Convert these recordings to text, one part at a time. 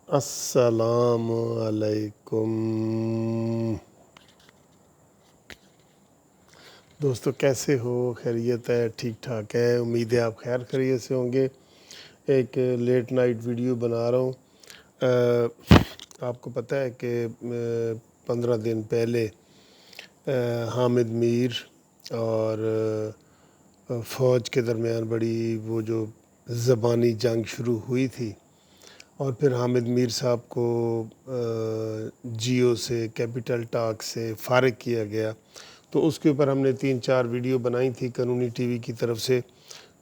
السلام علیکم دوستو، کیسے ہو؟ خیریت ہے؟ ٹھیک ٹھاک ہے؟ امید ہے آپ خیر خیریت سے ہوں گے۔ ایک لیٹ نائٹ ویڈیو بنا رہا ہوں۔ آپ کو پتہ ہے کہ 15 دن پہلے حامد میر اور فوج کے درمیان بڑی وہ جو زبانی جنگ شروع ہوئی تھی، اور پھر حامد میر صاحب کو جیو سے، کیپٹل ٹاک سے فارغ کیا گیا۔ تو اس کے اوپر ہم نے 3-4 ویڈیو بنائی تھی قانونی ٹی وی کی طرف سے،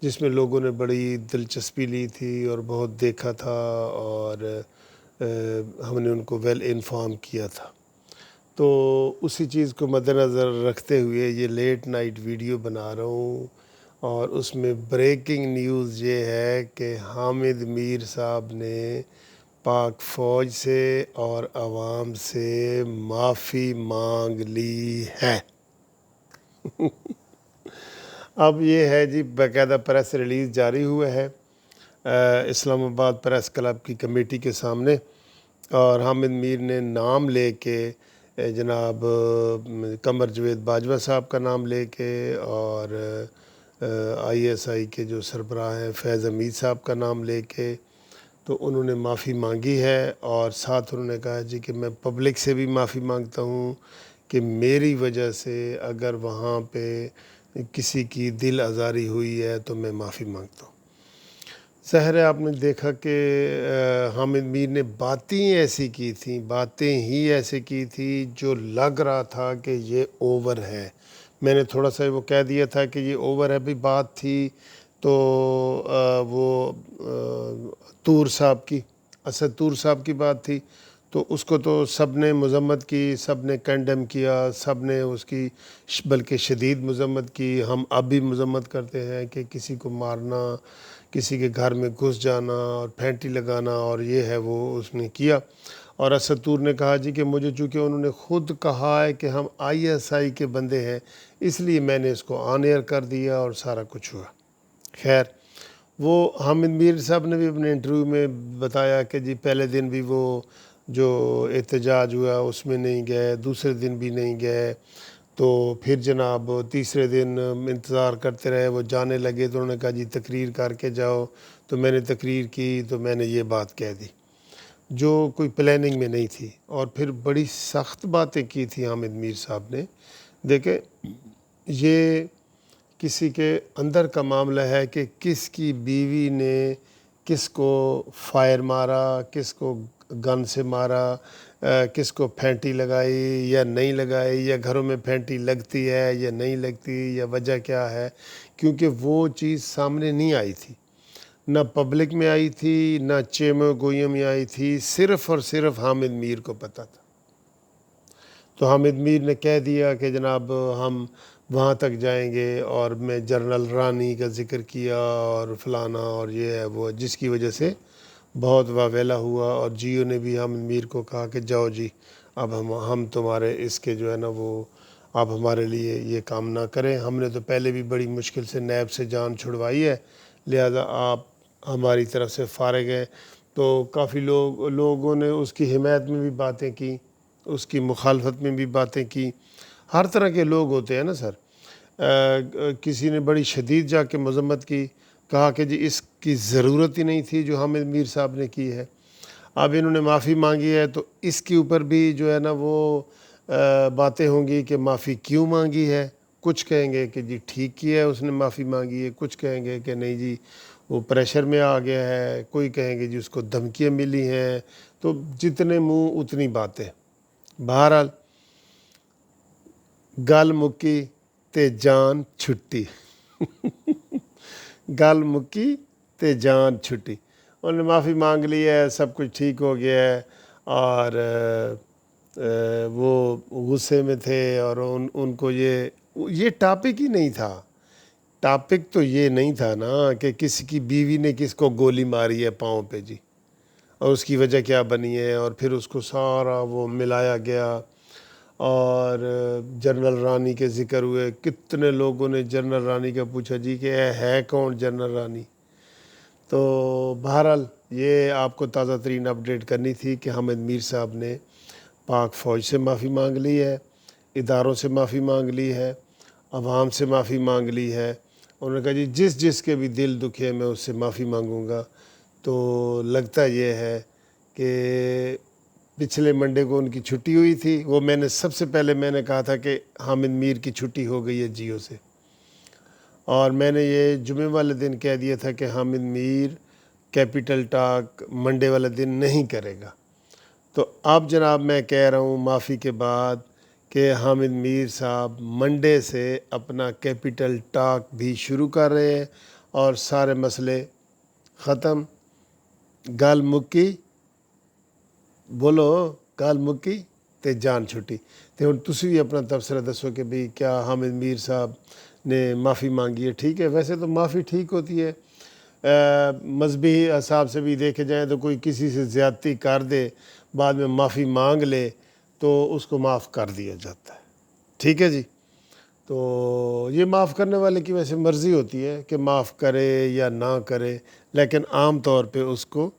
جس میں لوگوں نے بڑی دلچسپی لی تھی اور بہت دیکھا تھا، اور ہم نے ان کو ویل انفارم کیا تھا۔ تو اسی چیز کو مد نظر رکھتے ہوئے یہ لیٹ نائٹ ویڈیو بنا رہا ہوں، اور اس میں بریکنگ نیوز یہ ہے کہ حامد میر صاحب نے پاک فوج سے اور عوام سے معافی مانگ لی ہے۔ اب یہ ہے جی، باقاعدہ پریس ریلیز جاری ہوا ہے اسلام آباد پریس کلب کی کمیٹی کے سامنے، اور حامد میر نے نام لے کے جناب قمر جاوید باجوہ صاحب کا نام لے کے، اور ISI کے جو سربراہ ہیں فیض حمید صاحب کا نام لے کے، تو انہوں نے معافی مانگی ہے، اور ساتھ انہوں نے کہا جی کہ میں پبلک سے بھی معافی مانگتا ہوں کہ میری وجہ سے اگر وہاں پہ کسی کی دل آزاری ہوئی ہے تو میں معافی مانگتا ہوں۔ ظاہر ہے آپ نے دیکھا کہ حامد میر نے باتیں ایسی کی تھیں جو لگ رہا تھا کہ یہ اوور ہے۔ میں نے تھوڑا سا وہ کہہ دیا تھا کہ یہ اوور ہے بھی بات تھی، تو وہ طور صاحب کی، اسد طور صاحب کی بات تھی، تو اس کو تو سب نے مذمت کی، سب نے کنڈیم کیا، سب نے اس کی بلکہ شدید مذمت کی۔ ہم اب بھی مذمت کرتے ہیں کہ کسی کو مارنا، کسی کے گھر میں گھس جانا اور پھینٹی لگانا، اور یہ ہے وہ اس نے کیا۔ اور اسد طور نے کہا جی کہ مجھے چونکہ انہوں نے خود کہا ہے کہ ہم ISI کے بندے ہیں، اس لیے میں نے اس کو آن ایئر کر دیا اور سارا کچھ ہوا۔ خیر، وہ حامد میر صاحب نے بھی اپنے انٹرویو میں بتایا کہ جی پہلے دن بھی وہ جو احتجاج ہوا اس میں نہیں گئے، دوسرے دن بھی نہیں گئے، تو پھر جناب تیسرے دن انتظار کرتے رہے، وہ جانے لگے تو انہوں نے کہا جی تقریر کر کے جاؤ، تو میں نے تقریر کی تو میں نے یہ بات کہہ دی جو کوئی پلاننگ میں نہیں تھی، اور پھر بڑی سخت باتیں کی تھی حامد میر صاحب نے۔ دیکھیں، یہ کسی کے اندر کا معاملہ ہے کہ کس کی بیوی نے کس کو فائر مارا، کس کو گن سے مارا، کس کو پھینٹی لگائی یا نہیں لگائی، یا گھروں میں پھینٹی لگتی ہے یا نہیں لگتی، یا وجہ کیا ہے، کیونکہ وہ چیز سامنے نہیں آئی تھی، نہ پبلک میں آئی تھی، نہ چیمو گوئیوں میں آئی تھی، صرف اور صرف حامد میر کو پتہ تھا۔ تو حامد میر نے کہہ دیا کہ جناب ہم وہاں تک جائیں گے، اور میں جنرل رانی کا ذکر کیا اور فلانا اور یہ ہے وہ، جس کی وجہ سے بہت واویلا ہوا، اور جیو نے بھی حامد میر کو کہا کہ جاؤ جی، اب ہم تمہارے اس کے جو ہے نا وہ آپ ہمارے لیے یہ کام نہ کریں، ہم نے تو پہلے بھی بڑی مشکل سے نیب سے جان چھڑوائی ہے، لہذا آپ ہماری طرف سے فارغ ہیں۔ تو کافی لوگوں نے اس کی حمایت میں بھی باتیں کی، اس کی مخالفت میں بھی باتیں کی۔ ہر طرح کے لوگ ہوتے ہیں نا سر۔ کسی نے بڑی شدید جا کے مذمت کی، کہا کہ جی اس کی ضرورت ہی نہیں تھی جو حامد میر صاحب نے کی ہے۔ اب انہوں نے معافی مانگی ہے تو اس کے اوپر بھی جو ہے نا وہ باتیں ہوں گی کہ معافی کیوں مانگی ہے۔ کچھ کہیں گے کہ جی ٹھیک کیا ہے اس نے معافی مانگی ہے، کچھ کہیں گے کہ نہیں جی وہ پریشر میں آ گیا ہے، کوئی کہیں گے جی اس کو دھمکیاں ملی ہیں۔ تو جتنے منہ اتنی باتیں۔ بہرحال گل مکی تے جان چھٹی گل مکی تے جان چھٹی۔ انہوں نے معافی مانگ لی ہے، سب کچھ ٹھیک ہو گیا ہے، اور وہ غصے میں تھے، اور ان کو یہ ٹاپک ہی نہیں تھا۔ ٹاپک تو یہ نہیں تھا نا کہ کسی کی بیوی نے کس کو گولی ماری ہے پاؤں پہ جی، اور اس کی وجہ کیا بنی ہے، اور پھر اس کو سارا وہ ملایا گیا، اور جنرل رانی کے ذکر ہوئے۔ کتنے لوگوں نے جنرل رانی کا پوچھا جی کہ ہے کون جنرل رانی۔ تو بہرحال یہ آپ کو تازہ ترین اپڈیٹ کرنی تھی کہ حامد میر صاحب نے پاک فوج سے معافی مانگ لی ہے، اداروں سے معافی مانگ لی ہے، عوام سے معافی مانگ لی ہے۔ انہوں نے کہا جی جس کے بھی دل دکھے میں اس سے معافی مانگوں گا۔ تو لگتا یہ ہے کہ پچھلے منڈے کو ان کی چھٹی ہوئی تھی، وہ سب سے پہلے میں نے کہا تھا کہ حامد میر کی چھٹی ہو گئی ہے جیو سے، اور میں نے یہ جمعے والے دن کہہ دیا تھا کہ حامد میر کیپٹل ٹاک منڈے والے دن نہیں کرے گا۔ تو اب جناب میں کہہ رہا ہوں معافی کے بعد کہ حامد میر صاحب منڈے سے اپنا کیپٹل ٹاک بھی شروع کر رہے ہیں، اور سارے مسئلے ختم، گل مکی، بولو گل مکی تے جان چھٹی۔ تے ہن تسی بھی اپنا تبصرہ دسو کہ بھئی کیا حامد میر صاحب نے معافی مانگی ہے؟ ٹھیک ہے، ویسے تو معافی ٹھیک ہوتی ہے، مذہبی حساب سے بھی دیکھے جائیں تو کوئی کسی سے زیادتی کر دے بعد میں معافی مانگ لے تو اس کو معاف کر دیا جاتا ہے، ٹھیک ہے جی۔ تو یہ معاف کرنے والے کی ویسے مرضی ہوتی ہے کہ معاف کرے یا نہ کرے، لیکن عام طور پہ اس کو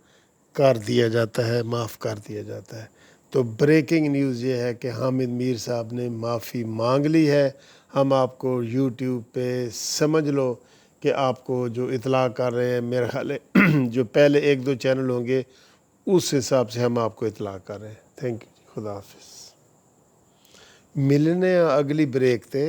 کر دیا جاتا ہے، معاف کر دیا جاتا ہے۔ تو بریکنگ نیوز یہ ہے کہ حامد میر صاحب نے معافی مانگ لی ہے۔ ہم آپ کو یوٹیوب پہ سمجھ لو کہ آپ کو جو اطلاع کر رہے ہیں، میرے خیال ہے جو پہلے 1-2 چینل ہوں گے اس حساب سے ہم آپ کو اطلاع کر رہے ہیں۔ تھینک یو، خدا حافظ۔ ملنے اگلی بریک تے